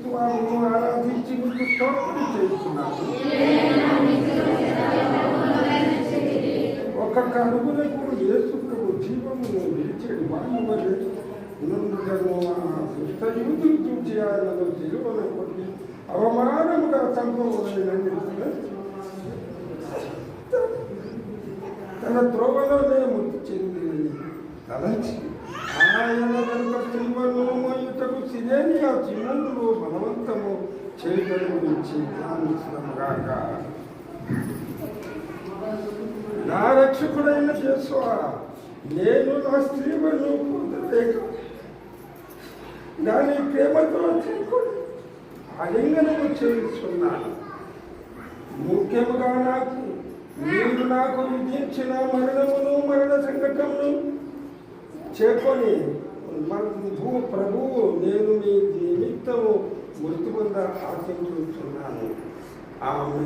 క్రీస్తు వారిని ఆరాధించి మీకు స్తోత్రం చేస్తున్నాను. ఒక కడుగులకు యేసు ప్రభు జీవమును విడిచేడు వారి వలె నుండుటను ఆ దుష్ట యూదులు చూచి ఆయనను సిలువలో కొట్టి అవమానముగా చంపవలెనని తన త్రోవలోనే మృతి చెందినని తలంచి ఆయన కనుక సిలువను మోయుటకు సిరేనియా చిన్నులు బలవంతము చేయడం గురించి ధ్యానించడముగాక. నా రక్షకుడైన యేసువా, నేను నా స్త్రీలను పొందలేక దాని ప్రేమతో చేరుకొని ఆలింగనము చేస్తున్నాను. ముఖ్యముగా మీరు నాకు విధించిన మరణమును మరణ సంకటమును చేకొని ప్రభువు నేను మీ నిమిత్తము మృతి పొంద ఆశించుతున్నాను. ఆమె